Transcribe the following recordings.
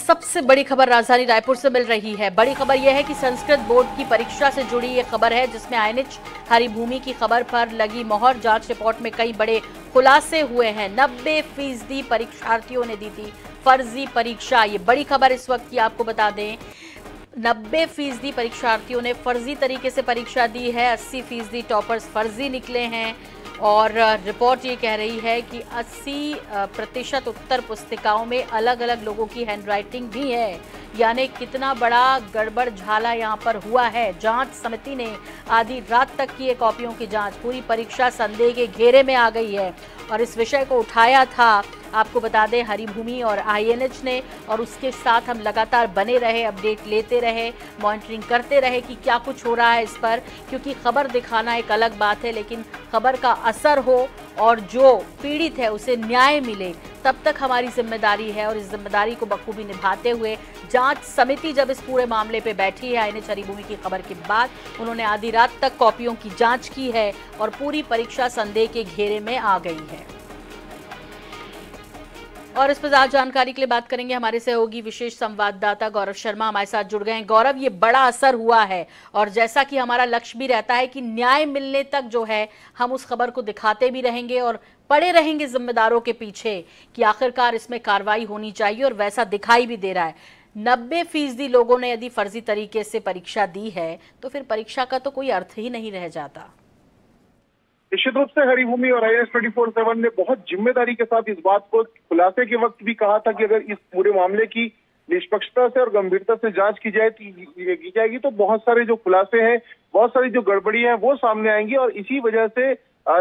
सबसे बड़ी खबर राजधानी रायपुर से मिल रही है। बड़ी खबर यह है कि संस्कृत बोर्ड की परीक्षा से जुड़ी ये खबर है, जिसमें आईएनएच हरिभूमि की खबर पर लगी मोहर। जांच रिपोर्ट में कई बड़े खुलासे हुए हैं। 90% परीक्षार्थियों ने दी थी फर्जी परीक्षा। ये बड़ी खबर इस वक्त की आपको बता दें, 90% परीक्षार्थियों ने फर्जी तरीके से परीक्षा दी है। 80% टॉपर्स फर्जी निकले हैं और रिपोर्ट ये कह रही है कि 80% उत्तर पुस्तिकाओं में अलग अलग लोगों की हैंडराइटिंग भी है। यानी कितना बड़ा गड़बड़ झाला यहाँ पर हुआ है। जांच समिति ने आधी रात तक की कॉपियों की जांच। पूरी परीक्षा संदेह के घेरे में आ गई है और इस विषय को उठाया था, आपको बता दें, हरिभूमि और आईएनएच ने, और उसके साथ हम लगातार बने रहे, अपडेट लेते रहे, मॉनिटरिंग करते रहे कि क्या कुछ हो रहा है इस पर। क्योंकि खबर दिखाना एक अलग बात है, लेकिन खबर का असर हो और जो पीड़ित है उसे न्याय मिले, तब तक हमारी जिम्मेदारी है। और इस जिम्मेदारी को बखूबी निभाते हुए जांच समिति जब इस पूरे मामले पे बैठी है, आईएनएच हरिभूमि की खबर के बाद उन्होंने आधी रात तक कॉपियों की जांच की है और पूरी परीक्षा संदेह के घेरे में आ गई है। और इस पर ज्यादा जानकारी के लिए बात करेंगे, हमारे सहयोगी विशेष संवाददाता गौरव शर्मा हमारे साथ जुड़ गए हैं। गौरव, ये बड़ा असर हुआ है और जैसा कि हमारा लक्ष्य भी रहता है कि न्याय मिलने तक जो है हम उस खबर को दिखाते भी रहेंगे और पड़े रहेंगे जिम्मेदारों के पीछे कि आखिरकार इसमें कार्रवाई होनी चाहिए, और वैसा दिखाई भी दे रहा है। 90% लोगों ने यदि फर्जी तरीके से परीक्षा दी है तो फिर परीक्षा का तो कोई अर्थ ही नहीं रह जाता। निश्चित रूप से हरिभूमि और आईएनएच 24/7 ने बहुत जिम्मेदारी के साथ इस बात को खुलासे के वक्त भी कहा था कि अगर इस पूरे मामले की निष्पक्षता से और गंभीरता से जांच की जाएगी तो बहुत सारे जो खुलासे हैं, बहुत सारी जो गड़बड़ी है वो सामने आएंगी। और इसी वजह से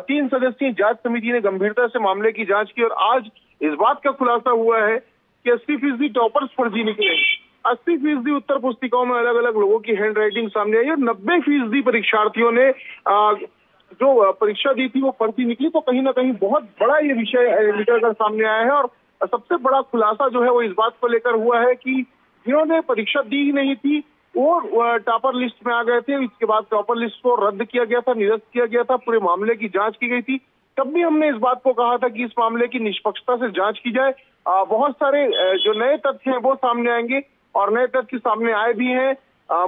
3 सदस्यीय जांच समिति ने गंभीरता से मामले की जांच की और आज इस बात का खुलासा हुआ है कि 80% टॉपर्स फर्जी निकले, 80% उत्तर पुस्तिकाओं में अलग अलग लोगों की हैंड राइटिंग सामने आई और 90% परीक्षार्थियों ने जो परीक्षा दी थी वो फर्जी निकली। तो कहीं ना कहीं बहुत बड़ा ये विषय निकलकर सामने आया है और सबसे बड़ा खुलासा जो है वो इस बात को लेकर हुआ है कि जिन्होंने परीक्षा दी ही नहीं थी वो टॉपर लिस्ट में आ गए थे। इसके बाद टॉपर लिस्ट को रद्द किया गया था, निरस्त किया गया था, पूरे मामले की जांच की गई थी। तब भी हमने इस बात को कहा था कि इस मामले की निष्पक्षता से जांच की जाए। बहुत सारे जो नए तथ्य हैं वो सामने आएंगे और नए तथ्य सामने आए भी हैं।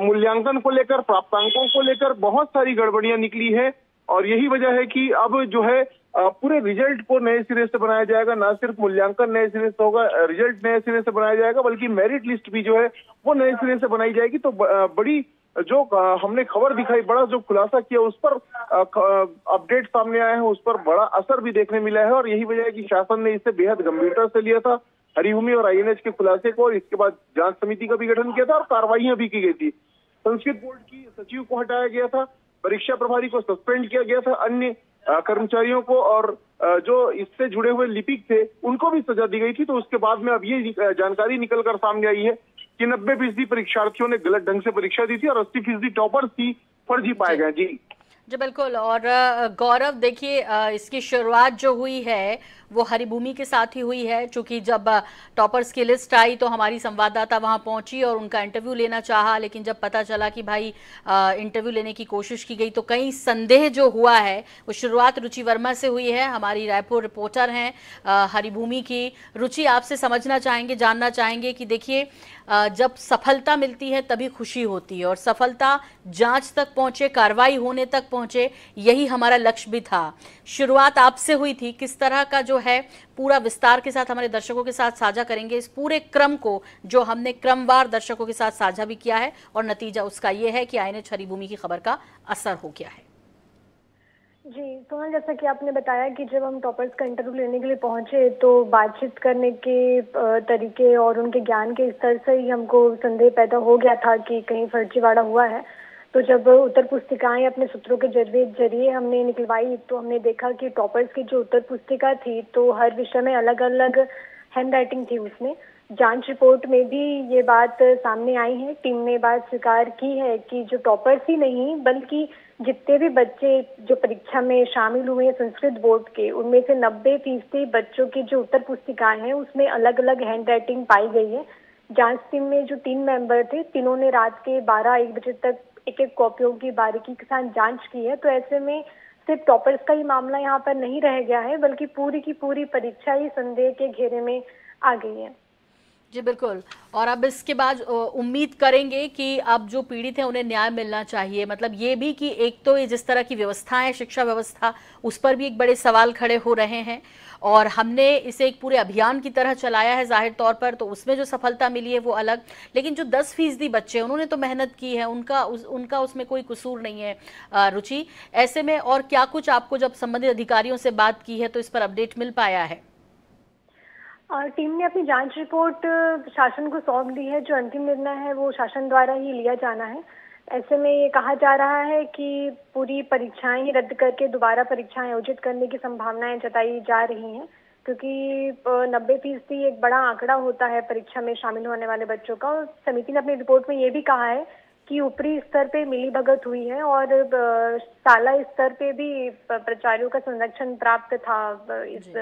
मूल्यांकन को लेकर, प्राप्तांकों को लेकर बहुत सारी गड़बड़ियां निकली है और यही वजह है कि अब जो है पूरे रिजल्ट को नए सिरे से बनाया जाएगा। ना सिर्फ मूल्यांकन नए सिरे से होगा, रिजल्ट नए सिरे से बनाया जाएगा, बल्कि मेरिट लिस्ट भी जो है वो नए सिरे से बनाई जाएगी। तो बड़ी जो हमने खबर दिखाई, बड़ा जो खुलासा किया, उस पर अपडेट सामने आए हैं, उस पर बड़ा असर भी देखने मिला है। और यही वजह है कि शासन ने इसे बेहद गंभीरता से लिया था, हरिभूमि और आईएनएच के खुलासे को, और इसके बाद जांच समिति का भी गठन किया था और कार्रवाइयां भी की गई थी। संस्कृत बोर्ड की सचिव को हटाया गया था, परीक्षा प्रभारी को सस्पेंड किया गया था, अन्य कर्मचारियों को और जो इससे जुड़े हुए लिपिक थे उनको भी सजा दी गई थी। तो उसके बाद में अब ये जानकारी निकलकर सामने आई है कि 90% परीक्षार्थियों ने गलत ढंग से परीक्षा दी थी और 80% टॉपर्स ही फर्जी पाए गए। जी बिल्कुल। और गौरव, देखिए, इसकी शुरुआत जो हुई है वो हरिभूमि के साथ ही हुई है। चूंकि जब टॉपर्स की लिस्ट आई तो हमारी संवाददाता वहां पहुंची और उनका इंटरव्यू लेना चाहा, लेकिन जब पता चला कि भाई इंटरव्यू लेने की कोशिश की गई तो कई संदेह जो हुआ है वो शुरुआत रुचि वर्मा से हुई है। हमारी रायपुर रिपोर्टर हैं हरिभूमि की। रुचि, आपसे समझना चाहेंगे, जानना चाहेंगे कि देखिए, जब सफलता मिलती है तभी खुशी होती है और सफलता जांच तक पहुंचे, कार्रवाई होने तक पहुंचे, यही हमारा लक्ष्य भी था। शुरुआत आपसे हुई थी, किस तरह का जो है पूरा विस्तार के साथ हमारे दर्शकों के साथ साझा करेंगे इस पूरे क्रम को, जो हमने क्रमवार दर्शकों के साथ साझा भी किया है और नतीजा उसका यह है कि आईएनएच हरिभूमि की खबर का असर हो गया है। जी सोनल, जैसा कि आपने बताया कि जब हम टॉपर्स का इंटरव्यू लेने के लिए पहुंचे तो बातचीत करने के तरीके और उनके ज्ञान के स्तर से ही हमको संदेह पैदा हो गया था कि कहीं फर्जीवाड़ा हुआ है। तो जब उत्तर पुस्तिकाएं अपने सूत्रों के जरिए हमने निकलवाई तो हमने देखा कि टॉपर्स की जो उत्तर पुस्तिका थी तो हर विषय में अलग अलग हैंड राइटिंग थी उसमें। जांच रिपोर्ट में भी ये बात सामने आई है। टीम ने बात स्वीकार की है कि जो टॉपर्स ही नहीं बल्कि जितने भी बच्चे जो परीक्षा में शामिल हुए हैं संस्कृत बोर्ड के, उनमें से 90% बच्चों की जो उत्तर पुस्तिकाएं हैं उसमें अलग अलग हैंड राइटिंग पाई गई है। जांच टीम में जो 3 मेंबर थे, तीनों ने रात के 12-1 बजे तक एक एक कॉपियों की बारीकी के साथ जांच की है। तो ऐसे में सिर्फ टॉपर्स का ही मामला यहाँ पर नहीं रह गया है, बल्कि पूरी की पूरी परीक्षा ही संदेह के घेरे में आ गई है। जी बिल्कुल। और अब इसके बाद उम्मीद करेंगे कि अब जो पीड़ित हैं उन्हें न्याय मिलना चाहिए। मतलब ये भी कि एक तो ये जिस तरह की व्यवस्था है, शिक्षा व्यवस्था, उस पर भी एक बड़े सवाल खड़े हो रहे हैं और हमने इसे एक पूरे अभियान की तरह चलाया है जाहिर तौर पर, तो उसमें जो सफलता मिली है वो अलग। लेकिन जो 10% बच्चे उन्होंने तो मेहनत की है, उनका उसमें कोई कसूर नहीं है। रुचि, ऐसे में और क्या कुछ आपको जब संबंधित अधिकारियों से बात की है तो इस पर अपडेट मिल पाया है? और टीम ने अपनी जांच रिपोर्ट शासन को सौंप दी है। जो अंतिम निर्णय है वो शासन द्वारा ही लिया जाना है। ऐसे में ये कहा जा रहा है कि पूरी परीक्षाएं ही रद्द करके दोबारा परीक्षाएं आयोजित करने की संभावनाएं जताई जा रही हैं, क्योंकि 90% एक बड़ा आंकड़ा होता है परीक्षा में शामिल होने वाले बच्चों का। और समिति ने अपनी रिपोर्ट में ये भी कहा है कि ऊपरी स्तर पे मिलीभगत हुई है और शाला स्तर पे भी प्राचार्यों का संरक्षण प्राप्त था इस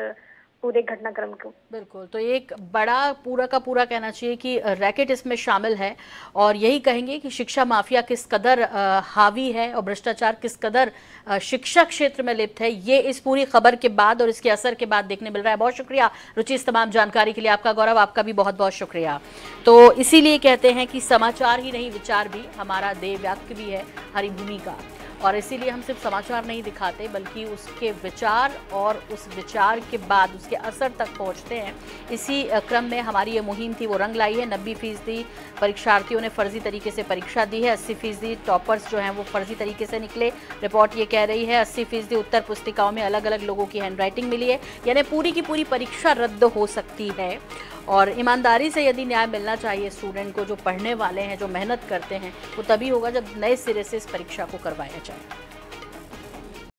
पूरे घटनाक्रम को। बिल्कुल, तो एक बड़ा पूरा का पूरा कहना चाहिए कि रैकेट इसमें शामिल है और यही कहेंगे कि शिक्षा माफिया किस कदर हावी है और भ्रष्टाचार किस कदर शिक्षा क्षेत्र में लिप्त है, ये इस पूरी खबर के बाद और इसके असर के बाद देखने मिल रहा है। बहुत शुक्रिया रुचि इस तमाम जानकारी के लिए। आपका गौरव, आपका भी बहुत बहुत शुक्रिया। तो इसीलिए कहते हैं कि समाचार ही नहीं, विचार भी हमारा देह वाक्य भी है हरिभूमि का, और इसीलिए हम सिर्फ समाचार नहीं दिखाते बल्कि उसके विचार और उस विचार के बाद उसके असर तक पहुंचते हैं। इसी क्रम में हमारी ये मुहिम थी वो रंग लाई है। 90% परीक्षार्थियों ने फर्जी तरीके से परीक्षा दी है। 80% टॉपर्स जो हैं वो फर्जी तरीके से निकले। रिपोर्ट ये कह रही है 80% उत्तर पुस्तिकाओं में अलग अलग लोगों की हैंडराइटिंग मिली है, यानी पूरी की पूरी परीक्षा रद्द हो सकती है। और ईमानदारी से यदि न्याय मिलना चाहिए स्टूडेंट को, जो पढ़ने वाले हैं, जो मेहनत करते हैं, वो तभी होगा जब नए सिरे से इस परीक्षा को करवाया जाए।